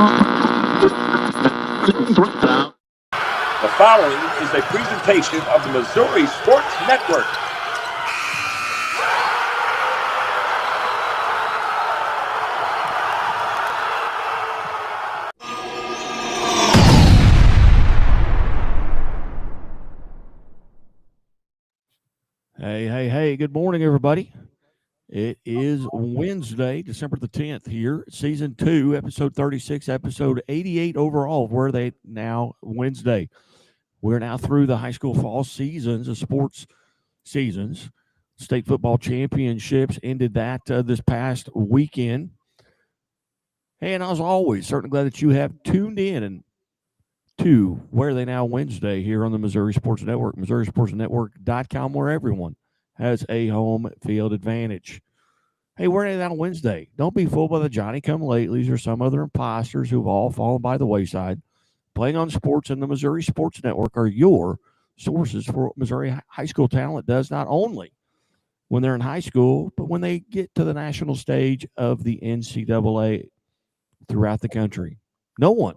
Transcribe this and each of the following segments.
The following is a presentation of the Missouri Sports Network. Hey, good morning, everybody. It is Wednesday, December the 10th here, Season 2, Episode 36, Episode 88 overall. Were they now Wednesday? We're now through the high school fall seasons, the sports seasons. State football championships ended that this past weekend. And as always, certainly glad that you have tuned in to Where Are They Now Wednesday here on the Missouri Sports Network, MissouriSportsNetwork.com, where everyone has a home field advantage. Hey, Where Are They Now Wednesday? Don't be fooled by the Johnny-come-latelys or some other imposters who've all fallen by the wayside. Playing on Sports and the Missouri Sports Network are your sources for what Missouri high school talent does, not only when they're in high school, but when they get to the national stage of the NCAA throughout the country. No one,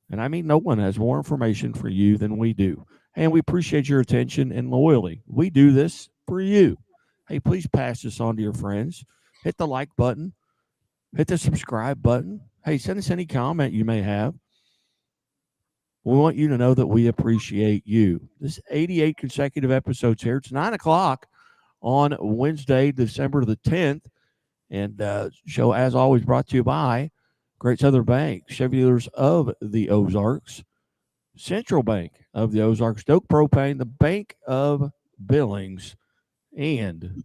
and I mean no one, has more information for you than we do. And we appreciate your attention and loyalty. We do this for you. Hey, please pass this on to your friends. Hit the like button. Hit the subscribe button. Hey, send us any comment you may have. We want you to know that we appreciate you. This is 88 consecutive episodes here. It's 9 o'clock on Wednesday, December the 10th. And show, as always, brought to you by Great Southern Bank, Chevy dealers of the Ozarks, Central Bank of the Ozarks, Stoke Propane, the Bank of Billings, and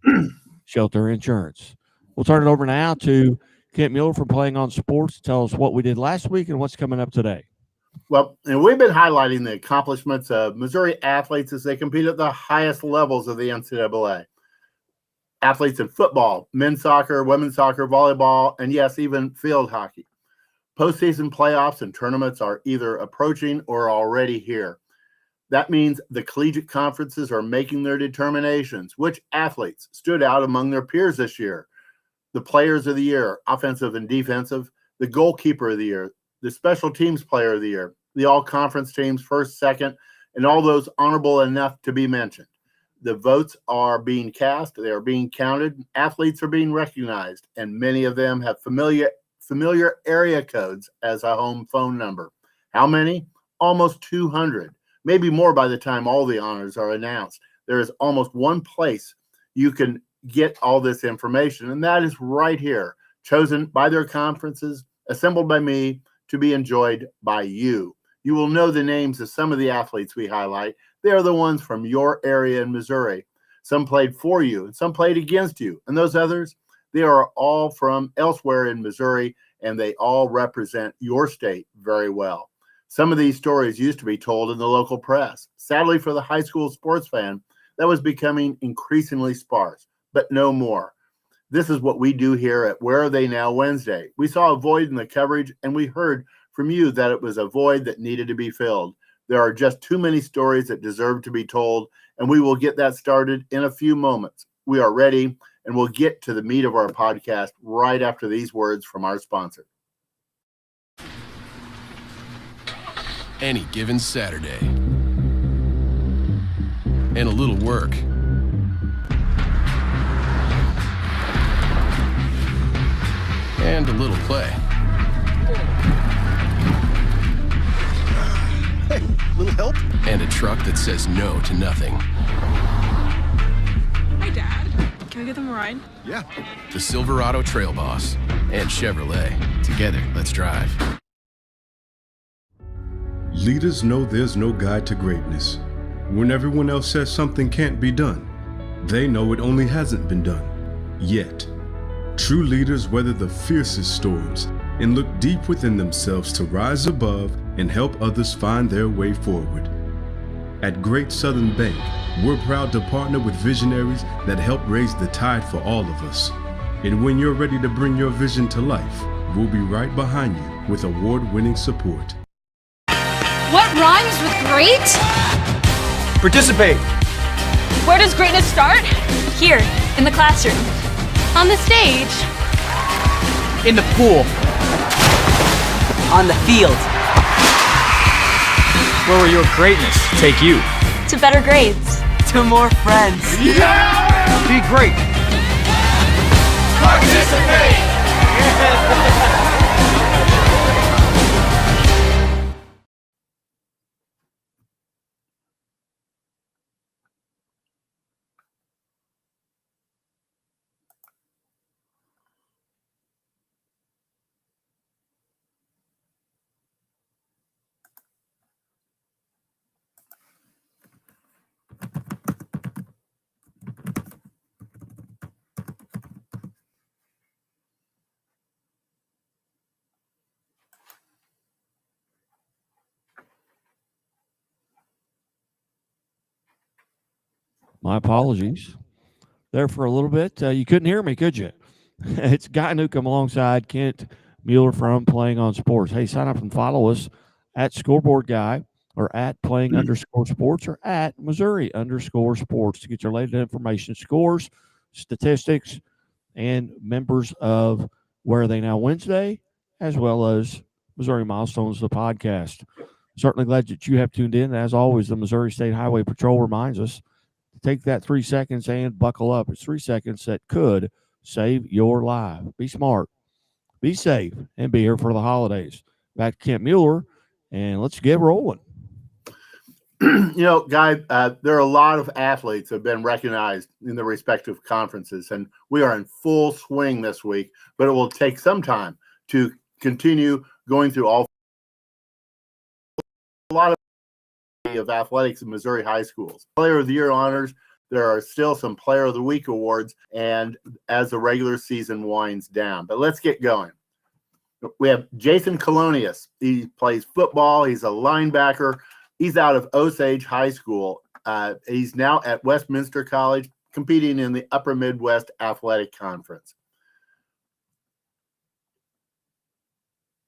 Shelter Insurance. We'll turn it over now to Kent Mueller from Playing on Sports to tell us what we did last week and what's coming up today. Well, and we've been highlighting the accomplishments of Missouri athletes as they compete at the highest levels of the NCAA. Athletes in football, men's soccer, women's soccer, volleyball, and yes, even field hockey. Postseason playoffs and tournaments are either approaching or already here. That means the collegiate conferences are making their determinations. Which athletes stood out among their peers this year? The players of the year, offensive and defensive, the goalkeeper of the year, the special teams player of the year, the all-conference teams, first, second, and all those honorable enough to be mentioned. The votes are being cast, they are being counted, athletes are being recognized, and many of them have familiar area codes as a home phone number. How many? Almost 200, maybe more by the time all the honors are announced. There is almost one place you can get all this information, and that is right here, chosen by their conferences, assembled by me, to be enjoyed by you. You will know the names of some of the athletes we highlight. They are the ones from your area in Missouri. Some played for you, and some played against you, and those others, they are all from elsewhere in Missouri, and they all represent your state very well. Some of these stories used to be told in the local press. Sadly, for the high school sports fan, that was becoming increasingly sparse, but no more. This is what we do here at Where Are They Now Wednesday. We saw a void in the coverage, and we heard from you that it was a void that needed to be filled. There are just too many stories that deserve to be told, and we will get that started in a few moments. We are ready, and we'll get to the meat of our podcast right after these words from our sponsor. Any given Saturday, and a little work, and a little play. Hey, little help? And a truck that says no to nothing. Hi, Dad. Can we give them a ride? Yeah. The Silverado Trail Boss and Chevrolet. Together, let's drive. Leaders know there's no guide to greatness. When everyone else says something can't be done, they know it only hasn't been done yet. True leaders weather the fiercest storms and look deep within themselves to rise above and help others find their way forward. At Great Southern Bank, we're proud to partner with visionaries that help raise the tide for all of us. And when you're ready to bring your vision to life, we'll be right behind you with award-winning support. What rhymes with great? Participate. Where does greatness start? Here, in the classroom. On the stage. In the pool. on the field. Where will your greatness take you? To better grades. To more friends. Yeah! Be great. Participate! My apologies there for a little bit. You couldn't hear me, could you? It's Guy Newcomb alongside Kent Mueller from Playing on Sports. Hey, sign up and follow us at Scoreboard Guy or at Playing_Sports or at Missouri_Sports to get your latest information, scores, statistics, and members of Where Are They Now Wednesday, as well as Missouri Milestones, the podcast. Certainly glad that you have tuned in. As always, the Missouri State Highway Patrol reminds us to take that 3 seconds and buckle up. It's 3 seconds that could save your life. Be smart, be safe, and be here for the holidays. Back to Kent Mueller, and let's get rolling. Guy, there are a lot of athletes that have been recognized in the respective conferences, and we are in full swing this week, but it will take some time to continue going through a lot of athletics in Missouri high schools. Player of the Year honors, there are still some Player of the Week awards, and as the regular season winds down. But let's get going. We have Jason Colonius. He plays football. He's a linebacker. He's out of Osage High School. He's now at Westminster College, competing in the Upper Midwest Athletic Conference.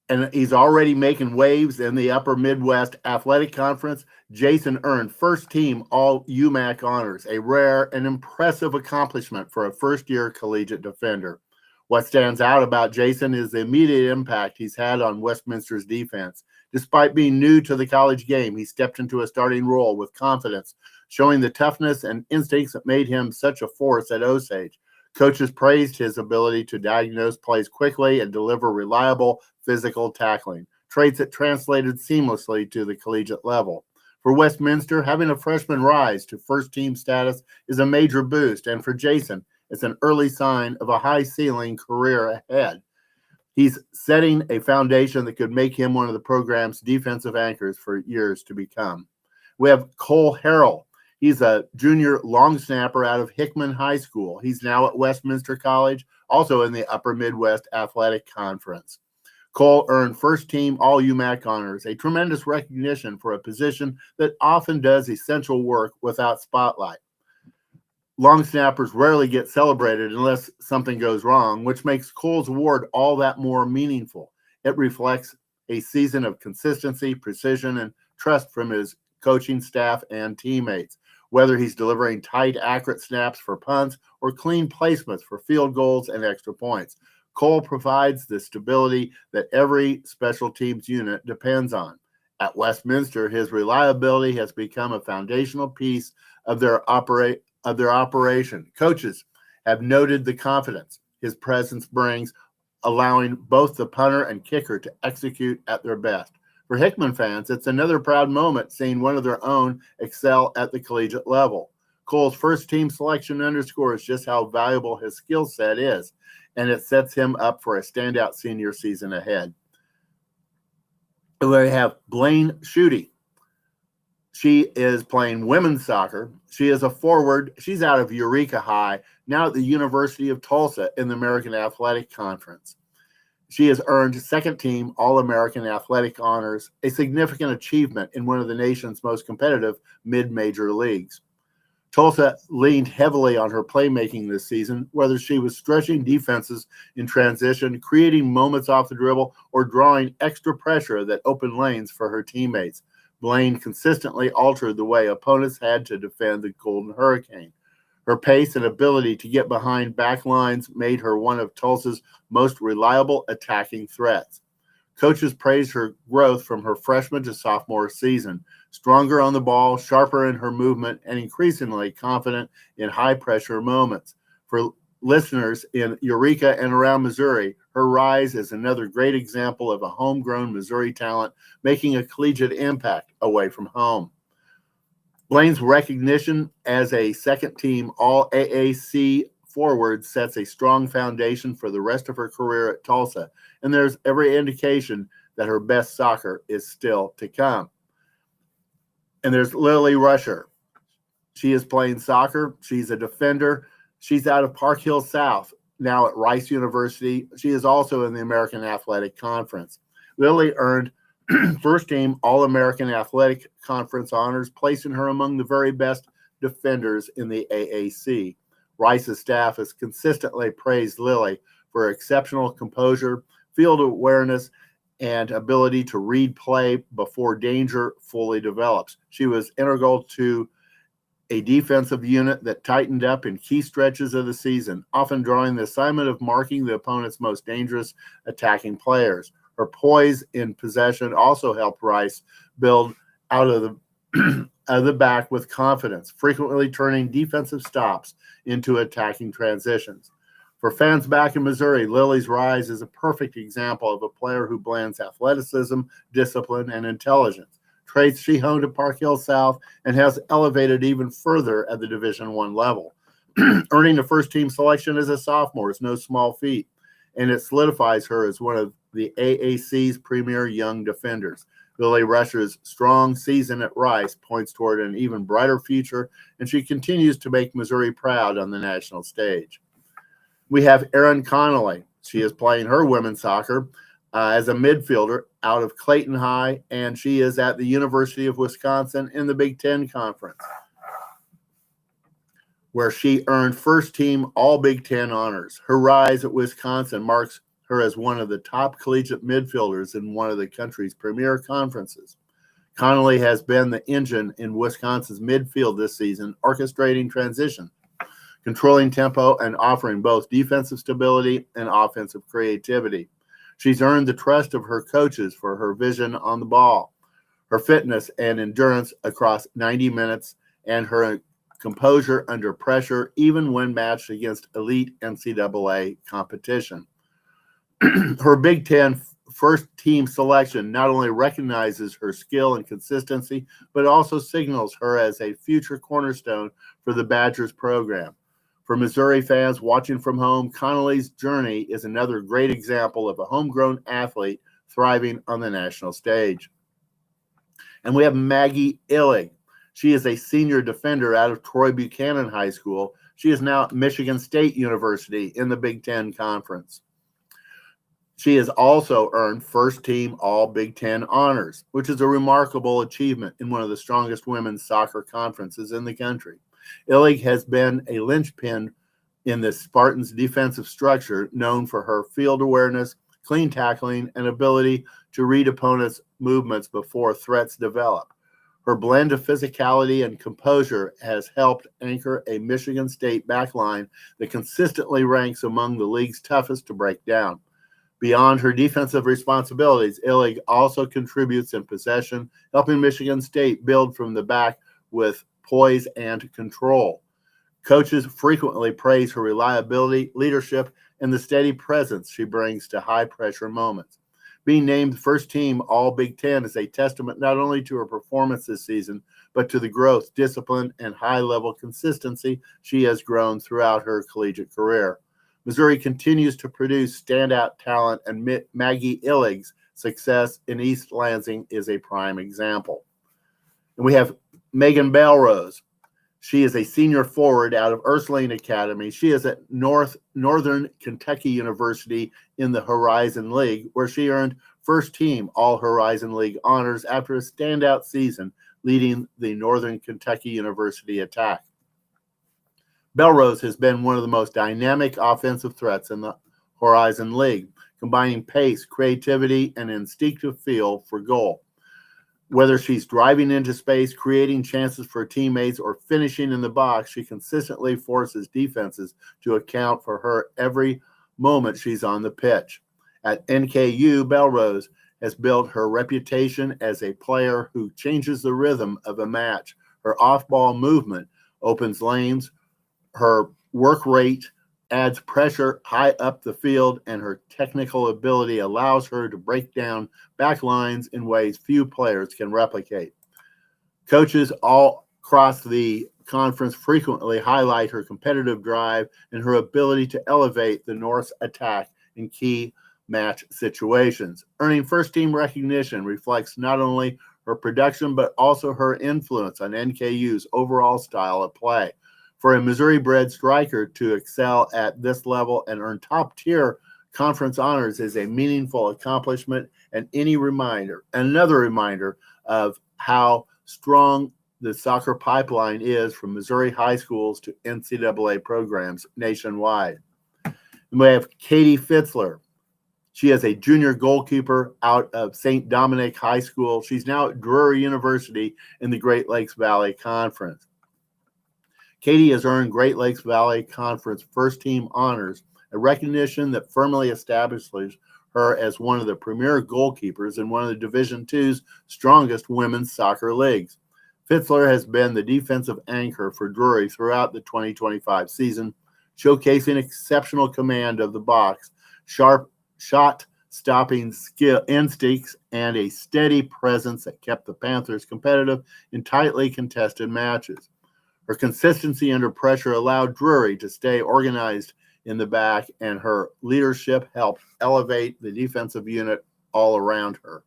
And he's already making waves in the Upper Midwest Athletic Conference. Jason earned first-team All-UMAC honors, a rare and impressive accomplishment for a first-year collegiate defender. What stands out about Jason is the immediate impact he's had on Westminster's defense. Despite being new to the college game, he stepped into a starting role with confidence, showing the toughness and instincts that made him such a force at Osage. Coaches praised his ability to diagnose plays quickly and deliver reliable physical tackling, traits that translated seamlessly to the collegiate level. For Westminster, having a freshman rise to first-team status is a major boost, and for Jason, it's an early sign of a high-ceiling career ahead. He's setting a foundation that could make him one of the program's defensive anchors for years to become. We have Cole Harrell. He's a junior long snapper out of Hickman High School. He's now at Westminster College, also in the Upper Midwest Athletic Conference. Cole earned first-team All-UMAC honors, a tremendous recognition for a position that often does essential work without spotlight. Long snappers rarely get celebrated unless something goes wrong, which makes Cole's award all that more meaningful. It reflects a season of consistency, precision, and trust from his coaching staff and teammates. Whether he's delivering tight, accurate snaps for punts or clean placements for field goals and extra points, Cole provides the stability that every special teams unit depends on. At Westminster, his reliability has become a foundational piece of their operation. Coaches have noted the confidence his presence brings, allowing both the punter and kicker to execute at their best. For Hickman fans, it's another proud moment seeing one of their own excel at the collegiate level. Cole's first-team selection underscores just how valuable his skill set is, and it sets him up for a standout senior season ahead. We have Blaine Schutte. She is playing women's soccer. She is a forward. She's out of Eureka High, now at the University of Tulsa in the American Athletic Conference. She has earned second-team All-American Athletic honors, a significant achievement in one of the nation's most competitive mid-major leagues. Tulsa leaned heavily on her playmaking this season, whether she was stretching defenses in transition, creating moments off the dribble, or drawing extra pressure that opened lanes for her teammates. Blaine consistently altered the way opponents had to defend the Golden Hurricane. Her pace and ability to get behind back lines made her one of Tulsa's most reliable attacking threats. Coaches praised her growth from her freshman to sophomore season, stronger on the ball, sharper in her movement, and increasingly confident in high-pressure moments. For listeners in Eureka and around Missouri, her rise is another great example of a homegrown Missouri talent making a collegiate impact away from home. Blaine's recognition as a second-team All-AAC forward sets a strong foundation for the rest of her career at Tulsa, and there's every indication that her best soccer is still to come. And there's Lily Rusher. She is playing soccer. She's a defender. She's out of Park Hill South, now at Rice University. She is also in the American Athletic Conference. Lily earned first-team All-American Athletic Conference honors, placing her among the very best defenders in the AAC. Rice's staff has consistently praised Lily for her exceptional composure, field awareness, and ability to read play before danger fully develops. She was integral to a defensive unit that tightened up in key stretches of the season, often drawing the assignment of marking the opponent's most dangerous attacking players. Her poise in possession also helped Rice build out of the back with confidence, frequently turning defensive stops into attacking transitions. For fans back in Missouri, Lily's rise is a perfect example of a player who blends athleticism, discipline, and intelligence, traits she honed at Park Hill South and has elevated even further at the Division I level. Earning the first-team selection as a sophomore is no small feat, and it solidifies her as one of the AAC's premier young defenders. Lily Rusher's strong season at Rice points toward an even brighter future, and she continues to make Missouri proud on the national stage. We have Erin Connolly. She is playing her women's soccer as a midfielder out of Clayton High, and she is at the University of Wisconsin in the Big Ten Conference, where she earned first-team All-Big Ten honors. Her rise at Wisconsin marks her as one of the top collegiate midfielders in one of the country's premier conferences. Connolly has been the engine in Wisconsin's midfield this season, orchestrating transition, controlling tempo, and offering both defensive stability and offensive creativity. She's earned the trust of her coaches for her vision on the ball, her fitness and endurance across 90 minutes, and her composure under pressure, even when matched against elite NCAA competition. Her Big Ten first-team selection not only recognizes her skill and consistency, but also signals her as a future cornerstone for the Badgers program. For Missouri fans watching from home, Connolly's journey is another great example of a homegrown athlete thriving on the national stage. And we have Maggie Illig. She is a senior defender out of Troy Buchanan High School. She is now at Michigan State University in the Big Ten Conference. She has also earned first-team All-Big Ten honors, which is a remarkable achievement in one of the strongest women's soccer conferences in the country. Illig has been a linchpin in the Spartans' defensive structure, known for her field awareness, clean tackling, and ability to read opponents' movements before threats develop. Her blend of physicality and composure has helped anchor a Michigan State backline that consistently ranks among the league's toughest to break down. Beyond her defensive responsibilities, Illig also contributes in possession, helping Michigan State build from the back with poise and control. Coaches frequently praise her reliability, leadership, and the steady presence she brings to high-pressure moments. Being named first-team All-Big Ten is a testament not only to her performance this season, but to the growth, discipline, and high-level consistency she has grown throughout her collegiate career. Missouri continues to produce standout talent, and Maggie Illig's success in East Lansing is a prime example. And we have Megan Belrose. She is a senior forward out of Ursuline Academy. She is at Northern Kentucky University in the Horizon League, where she earned first-team All-Horizon League honors after a standout season leading the Northern Kentucky University attack. Belrose has been one of the most dynamic offensive threats in the Horizon League, combining pace, creativity, and instinctive feel for goal. Whether she's driving into space, creating chances for teammates, or finishing in the box, she consistently forces defenses to account for her every moment she's on the pitch. At NKU, Belrose has built her reputation as a player who changes the rhythm of a match. Her off-ball movement opens lanes, her work rate adds pressure high up the field, and her technical ability allows her to break down back lines in ways few players can replicate. Coaches all across the conference frequently highlight her competitive drive and her ability to elevate the North's attack in key match situations. Earning first-team recognition reflects not only her production, but also her influence on NKU's overall style of play. For a Missouri-bred striker to excel at this level and earn top-tier conference honors is a meaningful accomplishment and another reminder of how strong the soccer pipeline is from Missouri high schools to NCAA programs nationwide. And we have Katie Fitzler. She is a junior goalkeeper out of St. Dominic High School. She's now at Drury University in the Great Lakes Valley Conference. Katie has earned Great Lakes Valley Conference first-team honors, a recognition that firmly establishes her as one of the premier goalkeepers in one of the Division II's strongest women's soccer leagues. Fitzler has been the defensive anchor for Drury throughout the 2025 season, showcasing exceptional command of the box, sharp shot-stopping skill instincts, and a steady presence that kept the Panthers competitive in tightly contested matches. Her consistency under pressure allowed Drury to stay organized in the back, and her leadership helped elevate the defensive unit all around her.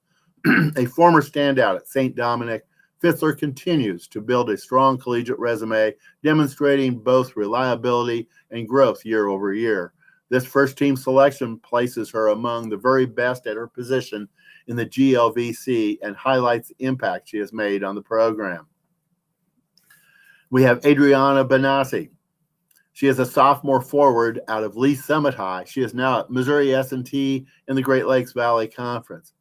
A former standout at St. Dominic, Fitzler continues to build a strong collegiate resume, demonstrating both reliability and growth year over year. This first-team selection places her among the very best at her position in the GLVC and highlights the impact she has made on the program. We have Adriana Benassi. She is a sophomore forward out of Lee Summit High. She is now at Missouri S&T in the Great Lakes Valley Conference.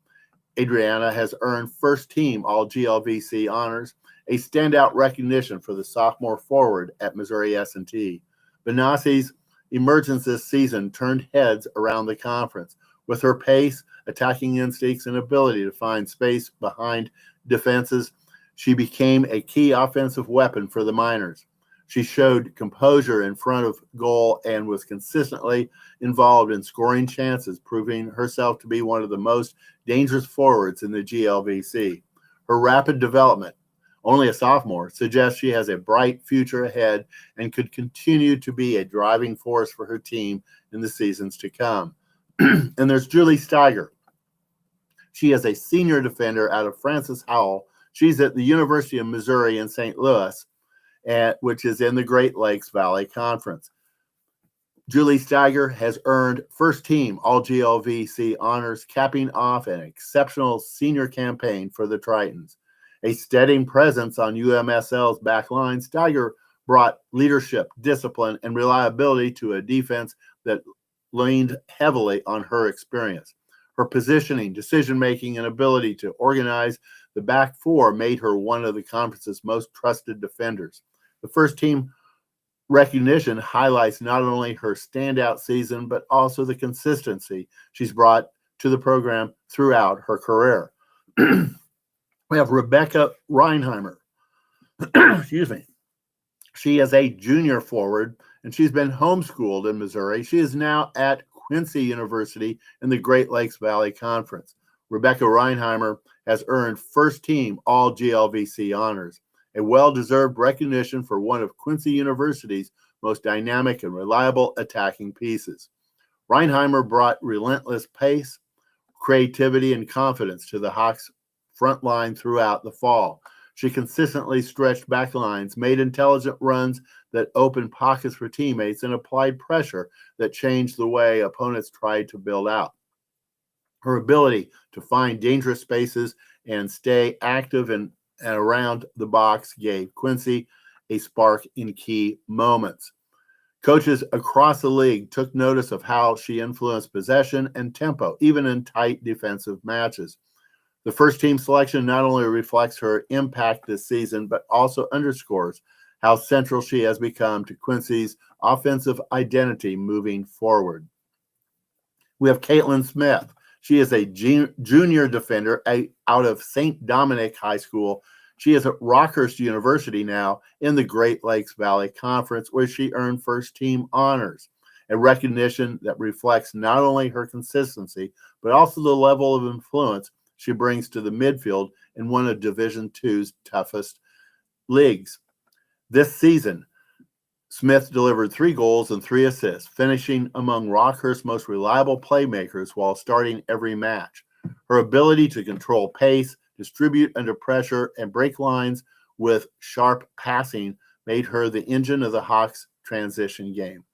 Adriana has earned first-team All-GLVC honors, a standout recognition for the sophomore forward at Missouri S&T. Benassi's emergence this season turned heads around the conference. With her pace, attacking instincts, and ability to find space behind defenses, she became a key offensive weapon for the Miners. She showed composure in front of goal and was consistently involved in scoring chances, proving herself to be one of the most dangerous forwards in the GLVC. Her rapid development, only a sophomore, suggests she has a bright future ahead and could continue to be a driving force for her team in the seasons to come. And there's Julie Steiger. She is a senior defender out of Francis Howell. She's at the University of Missouri in St. Louis, which is in the Great Lakes Valley Conference. Julie Steiger has earned first-team All-GLVC honors, capping off an exceptional senior campaign for the Tritons. A steady presence on UMSL's back line, Steiger brought leadership, discipline, and reliability to a defense that leaned heavily on her experience. Her positioning, decision-making, and ability to organize the back four made her one of the conference's most trusted defenders. The first-team recognition highlights not only her standout season, but also the consistency she's brought to the program throughout her career. We have Rebecca Reinheimer. Excuse me. She is a junior forward, and she's been homeschooled in Missouri. She is now at Quincy University in the Great Lakes Valley Conference. Rebecca Reinheimer has earned first-team All-GLVC honors, a well-deserved recognition for one of Quincy University's most dynamic and reliable attacking pieces. Reinheimer brought relentless pace, creativity, and confidence to the Hawks' front line throughout the fall. She consistently stretched back lines, made intelligent runs that opened pockets for teammates, and applied pressure that changed the way opponents tried to build out. Her ability to find dangerous spaces and stay active and around the box gave Quincy a spark in key moments. Coaches across the league took notice of how she influenced possession and tempo, even in tight defensive matches. The first-team selection not only reflects her impact this season, but also underscores how central she has become to Quincy's offensive identity moving forward. We have Caitlin Smith. She is a junior defender out of St. Dominic High School. She is at Rockhurst University now in the Great Lakes Valley Conference, where she earned first-team honors, a recognition that reflects not only her consistency, but also the level of influence she brings to the midfield in one of Division II's toughest leagues. This season, Smith delivered 3 goals and 3 assists, finishing among Rockhurst's most reliable playmakers while starting every match. Her ability to control pace, distribute under pressure, and break lines with sharp passing made her the engine of the Hawks' transition game.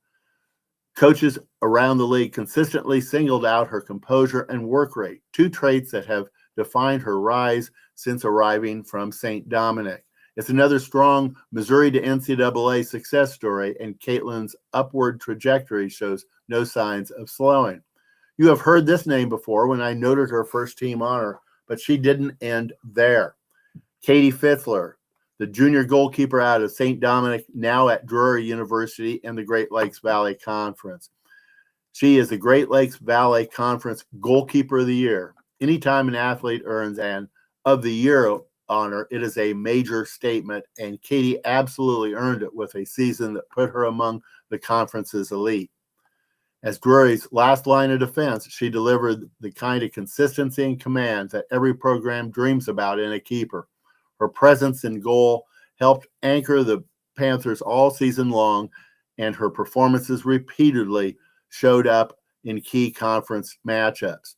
Coaches around the league consistently singled out her composure and work rate, 2 traits that have defined her rise since arriving from St. Dominic. It's another strong Missouri to NCAA success story, and Caitlin's upward trajectory shows no signs of slowing. You have heard this name before when I noted her first-team honor, but she didn't end there. Katie Fitzler, the junior goalkeeper out of St. Dominic, now at Drury University in the Great Lakes Valley Conference. She is the Great Lakes Valley Conference Goalkeeper of the Year. Anytime an athlete earns an of the year honor, it is a major statement, and Katie absolutely earned it with a season that put her among the conference's elite. As Drury's last line of defense, she delivered the kind of consistency and command that every program dreams about in a keeper. Her presence in goal helped anchor the Panthers all season long, and her performances repeatedly showed up in key conference matchups.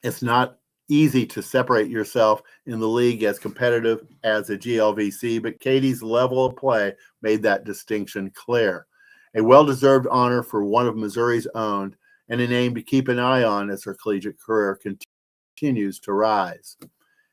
It's not easy to separate yourself in the league as competitive as a GLVC, but Katie's level of play made that distinction clear. A well-deserved honor for one of Missouri's own, and a name to keep an eye on as her collegiate career continues to rise.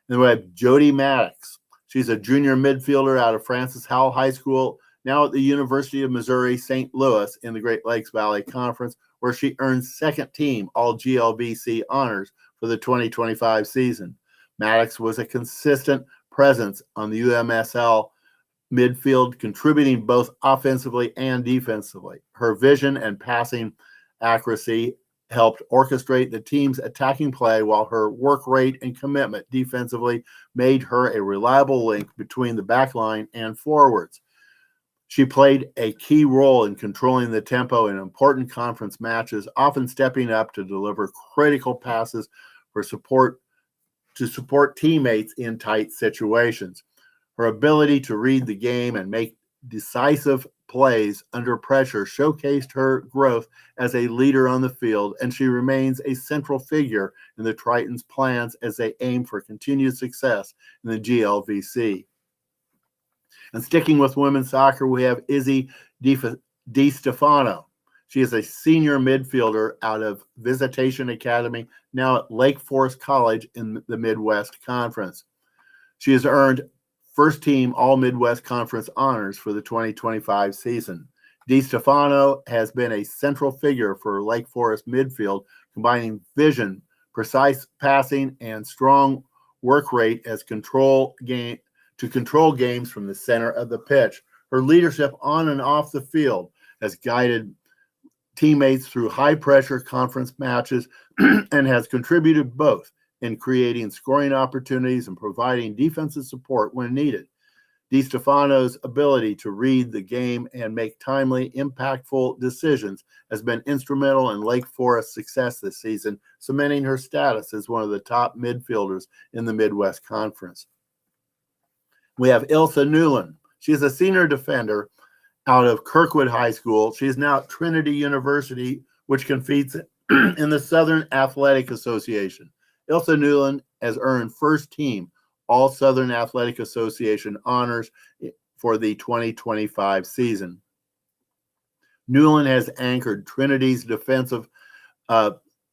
And we have Jody Maddox. She's a junior midfielder out of Francis Howell High School, now at the University of Missouri St. Louis in the Great Lakes Valley Conference, where she earned second-team All-GLVC honors for the 2025 season. Maddox was a consistent presence on the UMSL midfield, contributing both offensively and defensively. Her vision and passing accuracy helped orchestrate the team's attacking play, while her work rate and commitment defensively made her a reliable link between the back line and forwards. She played a key role in controlling the tempo in important conference matches, often stepping up to deliver critical passes for support teammates in tight situations. Her ability to read the game and make decisive plays under pressure showcased her growth as a leader on the field, and she remains a central figure in the Tritons' plans as they aim for continued success in the GLVC. And sticking with women's soccer, we have Izzy DiStefano. She is a senior midfielder out of Visitation Academy, now at Lake Forest College in the Midwest Conference. She has earned first-team All-Midwest Conference honors for the 2025 season. DiStefano has been a central figure for Lake Forest midfield, combining vision, precise passing, and strong work rate as control games from the center of the pitch. Her leadership on and off the field has guided teammates through high-pressure conference matches and has contributed both in creating scoring opportunities and providing defensive support when needed. DiStefano's ability to read the game and make timely, impactful decisions has been instrumental in Lake Forest's success this season, cementing her status as one of the top midfielders in the Midwest Conference. We have Ilsa Newland. She's a senior defender out of Kirkwood High School. She is now at Trinity University, which competes in the Southern Athletic Association. Ilsa Newland has earned first-team All-Southern Athletic Association honors for the 2025 season. Newland has anchored Trinity's defensive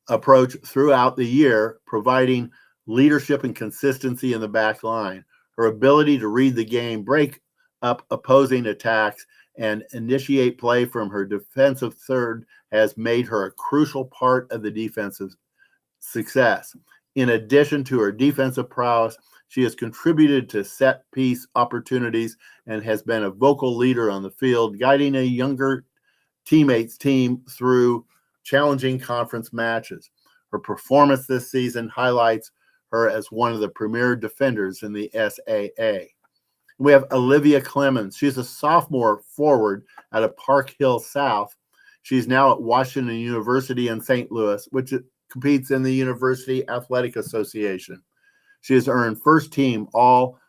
approach throughout the year, providing leadership and consistency in the back line. Her ability to read the game, break up opposing attacks, and initiate play from her defensive third has made her a crucial part of the defensive success. In addition to her defensive prowess, she has contributed to set-piece opportunities and has been a vocal leader on the field, guiding a younger teammates team through challenging conference matches. Her performance this season highlights her as one of the premier defenders in the SAA. We have Olivia Clemens. She's a sophomore forward out of Park Hill South. She's now at Washington University in St. Louis, which competes in the University Athletic Association. She has earned first team All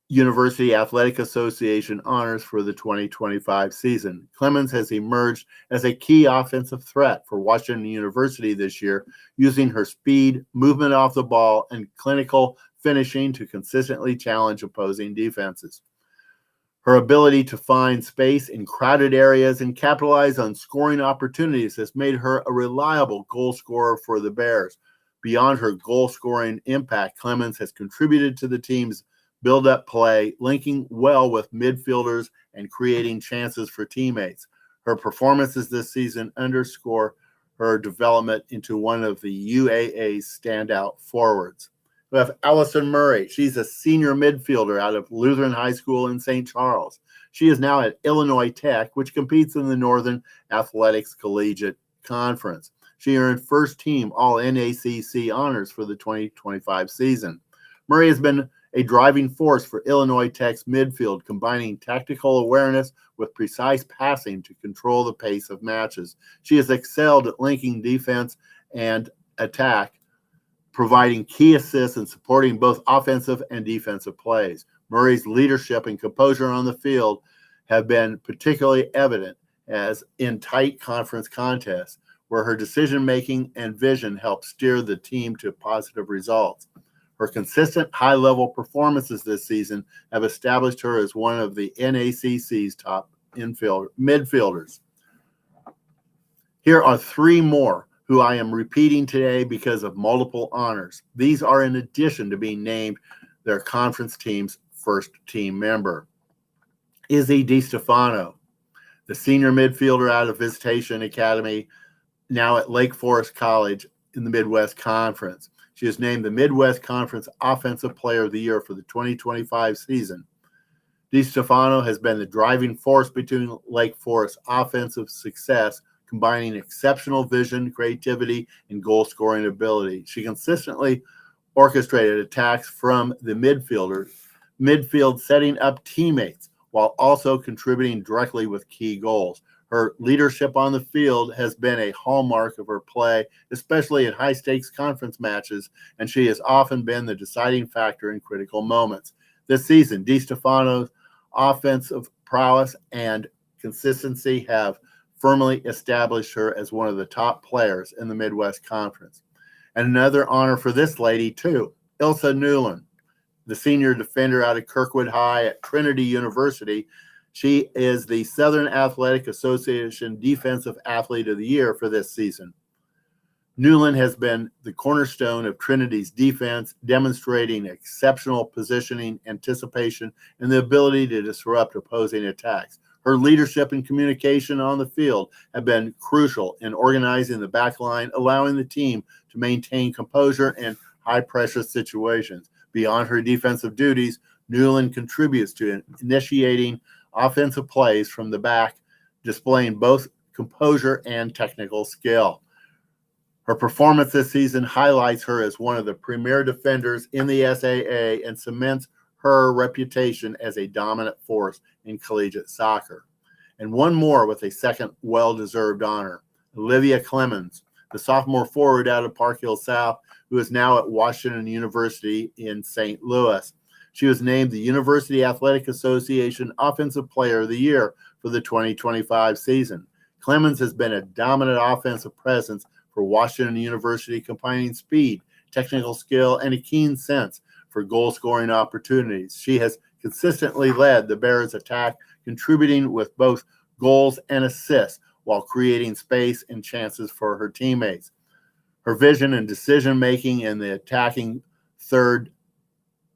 University Athletic Association honors for the 2025 season. Clemens has emerged as a key offensive threat for Washington University this year, using her speed, movement off the ball, and clinical finishing to consistently challenge opposing defenses. Her ability to find space in crowded areas and capitalize on scoring opportunities has made her a reliable goal scorer for the Bears. Beyond her goal-scoring impact, Clemens has contributed to the team's build-up play, linking well with midfielders and creating chances for teammates. Her performances this season underscore her development into one of the UAA's standout forwards. We have Allison Murray. She's a senior midfielder out of Lutheran High School in St. Charles. She is now at Illinois Tech, which competes in the Northern Athletics Collegiate Conference. She earned first team All-NACC honors for the 2025 season. Murray has been a driving force for Illinois Tech's midfield, combining tactical awareness with precise passing to control the pace of matches. She has excelled at linking defense and attack, providing key assists and supporting both offensive and defensive plays. Murray's leadership and composure on the field have been particularly evident as in tight conference contests, where her decision-making and vision help steer the team to positive results. Her consistent high-level performances this season have established her as one of the NACC's top midfielders. Here are three more who I am repeating today because of multiple honors. These are in addition to being named their conference team's first team member. Izzy DiStefano, the senior midfielder out of Visitation Academy, now at Lake Forest College in the Midwest Conference. She is named the Midwest Conference Offensive Player of the Year for the 2025 season. DiStefano has been the driving force between Lake Forest's offensive success, combining exceptional vision, creativity, and goal-scoring ability. She consistently orchestrated attacks from the midfield, setting up teammates while also contributing directly with key goals. Her leadership on the field has been a hallmark of her play, especially in high-stakes conference matches, and she has often been the deciding factor in critical moments. This season, DiStefano's offensive prowess and consistency have firmly established her as one of the top players in the Midwest Conference. And another honor for this lady, too, Ilsa Newland, the senior defender out of Kirkwood High at Trinity University. She is the Southern Athletic Association Defensive Athlete of the Year for this season. Newland has been the cornerstone of Trinity's defense, demonstrating exceptional positioning, anticipation, and the ability to disrupt opposing attacks. Her leadership and communication on the field have been crucial in organizing the back line, allowing the team to maintain composure in high-pressure situations. Beyond her defensive duties, Newland contributes to initiating offensive plays from the back, displaying both composure and technical skill. Her performance this season highlights her as one of the premier defenders in the SAA and cements her reputation as a dominant force in collegiate soccer. And one more with a second well-deserved honor, Olivia Clemens, the sophomore forward out of Park Hill South, who is now at Washington University in St. Louis. She was named the University Athletic Association Offensive Player of the Year for the 2025 season. Clemens has been a dominant offensive presence for Washington University, combining speed, technical skill, and a keen sense for goal-scoring opportunities. She has consistently led the Bears' attack, contributing with both goals and assists while creating space and chances for her teammates. Her vision and decision-making in the attacking third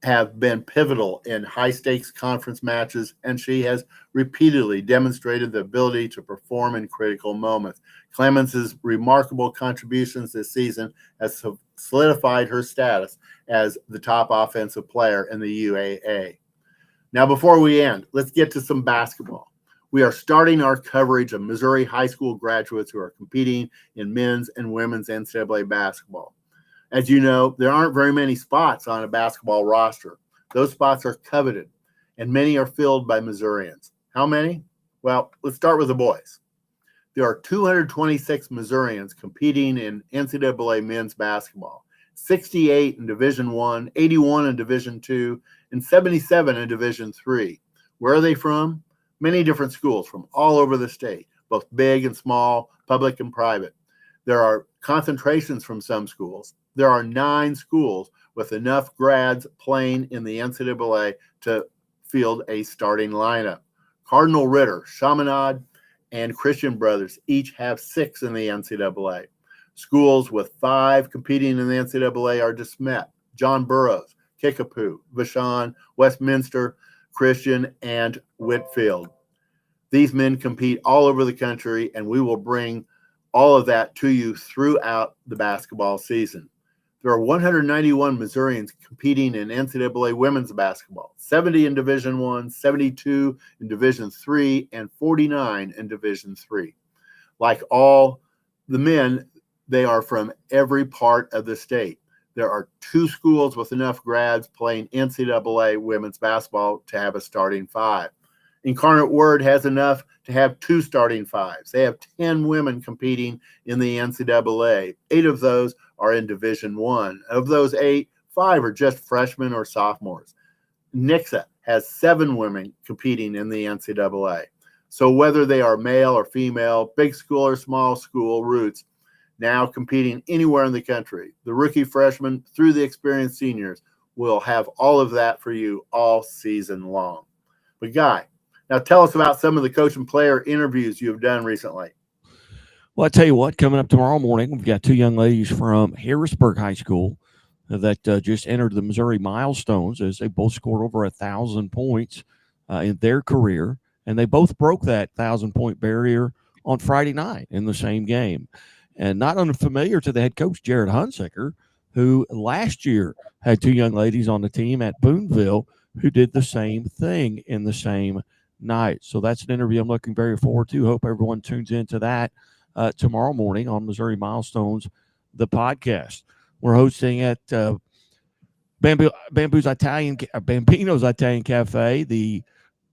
have been pivotal in high-stakes conference matches, and she has repeatedly demonstrated the ability to perform in critical moments. Clemens' remarkable contributions this season has solidified her status as the top offensive player in the UAA. Now, before we end, let's get to some basketball. We are starting our coverage of Missouri high school graduates who are competing in men's and women's NCAA basketball. As you know, there aren't very many spots on a basketball roster. Those spots are coveted, and many are filled by Missourians. How many? Well, let's start with the boys. There are 226 Missourians competing in NCAA men's basketball, 68 in Division I, 81 in Division II, and 77 in Division III. Where are they from? Many different schools from all over the state, both big and small, public and private. There are concentrations from some schools. There are 9 schools with enough grads playing in the NCAA to field a starting lineup. Cardinal Ritter, Chaminade, and Christian Brothers each have 6 in the NCAA. Schools with 5 competing in the NCAA are DeSmet, John Burroughs, Kickapoo, Vashon, Westminster, Christian, and Whitfield. These men compete all over the country, and we will bring all of that to you throughout the basketball season. There are 191 Missourians competing in NCAA women's basketball, 70 in Division I, 72 in Division III, and 49 in Division III. Like all the men, they are from every part of the state. There are 2 schools with enough grads playing NCAA women's basketball to have a starting 5. Incarnate Word has enough to have 2 starting 5s. They have 10 women competing in the NCAA. 8 of those are in Division I. Of those 8, 5 are just freshmen or sophomores. Nixa has 7 women competing in the NCAA. So whether they are male or female, big school or small school roots, now competing anywhere in the country, the rookie freshmen through the experienced seniors will have all of that for you all season long. But Guy, now tell us about some of the coach and player interviews you've done recently. Well, I tell you what, coming up tomorrow morning, we've got 2 young ladies from Harrisburg High School that just entered the Missouri Milestones as they both scored over 1,000 points in their career. And they both broke that 1,000-point barrier on Friday night in the same game. And not unfamiliar to the head coach, Jared Hunsaker, who last year had 2 young ladies on the team at Boonville who did the same thing in the same night. So that's an interview I'm looking very forward to. Hope everyone tunes into that tomorrow morning on Missouri Milestones, the podcast. We're hosting at Bambino's Italian Cafe. The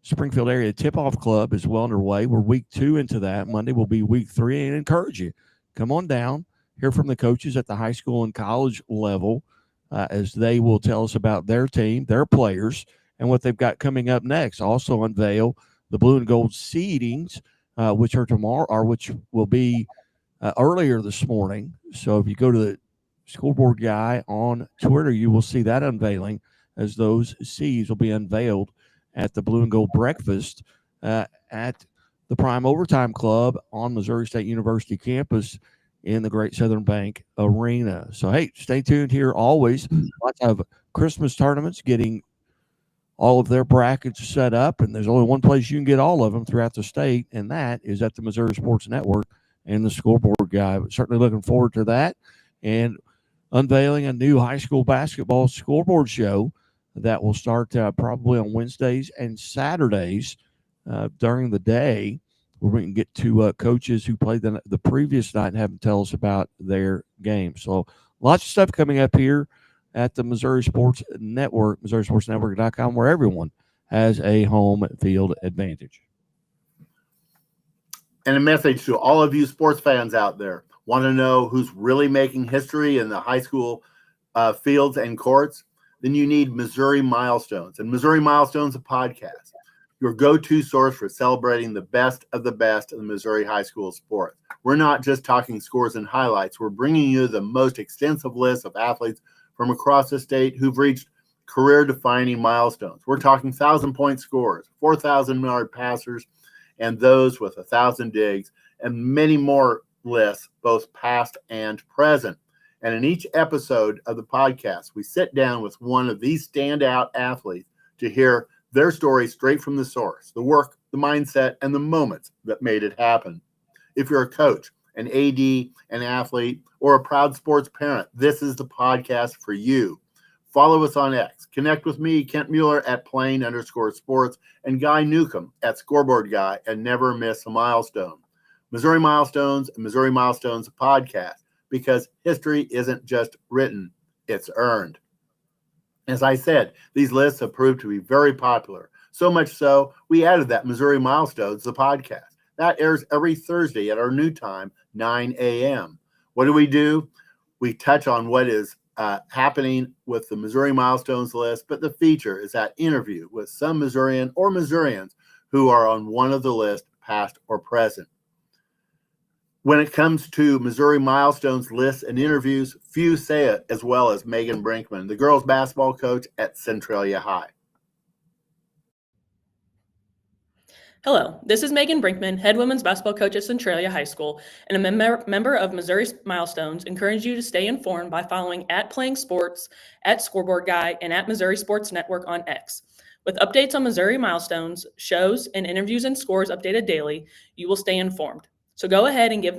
Springfield Area Tip-Off Club is well underway. We're week 2 into that. Monday will be week 3, and I encourage you, come on down, hear from the coaches at the high school and college level as they will tell us about their team, their players, and what they've got coming up next. Also unveil the blue and gold seedings, which are tomorrow, or which will be earlier this morning. So if you go to the scoreboard guy on Twitter, you will see that unveiling as those seeds will be unveiled at the Blue and Gold Breakfast at the Prime Overtime Club on Missouri State University campus in the Great Southern Bank Arena. So, hey, stay tuned here always. Lots of Christmas tournaments getting all of their brackets set up, and there's only one place you can get all of them throughout the state, and that is at the Missouri Sports Network and the scoreboard guy. But certainly looking forward to that and unveiling a new high school basketball scoreboard show that will start probably on Wednesdays and Saturdays during the day, where we can get to coaches who played the previous night and have them tell us about their game. So lots of stuff coming up here at the Missouri Sports Network, MissouriSportsNetwork.com, where everyone has a home field advantage. And a message to all of you sports fans out there. Want to know who's really making history in the high school fields and courts? Then you need Missouri Milestones. And Missouri Milestones, a podcast, your go-to source for celebrating the best of the Missouri high school sport. We're not just talking scores and highlights. We're bringing you the most extensive list of athletes from across the state who've reached career-defining milestones. We're talking 1,000-point scorers, 4,000-yard passers, and those with 1,000 digs, and many more lists, both past and present. And in each episode of the podcast, we sit down with one of these standout athletes to hear their story straight from the source, the work, the mindset, and the moments that made it happen. If you're a coach, an AD, an athlete, or a proud sports parent, this is the podcast for you. Follow us on X. Connect with me, Kent Mueller, at @plain_sports, and Guy Newcomb at Scoreboard Guy, and never miss a milestone. Missouri Milestones and Missouri Milestones podcast, because history isn't just written, it's earned. As I said, these lists have proved to be very popular. So much so, we added that Missouri Milestones, the podcast. That airs every Thursday at our new time, 9 a.m. What do? We touch on what is happening with the Missouri Milestones list, but the feature is that interview with some Missourian or Missourians who are on one of the list, past or present. When it comes to Missouri Milestones lists and interviews, few say it as well as Megan Brinkman, the girls basketball coach at Centralia High. Hello, this is Megan Brinkman, head women's basketball coach at Centralia High School, and a member of Missouri Milestones. Encourage you to stay informed by following @PlayingSports, @Scoreboard Guy, and @Missouri Sports Network on X. With updates on Missouri Milestones, shows, and interviews and scores updated daily, you will stay informed. So go ahead and give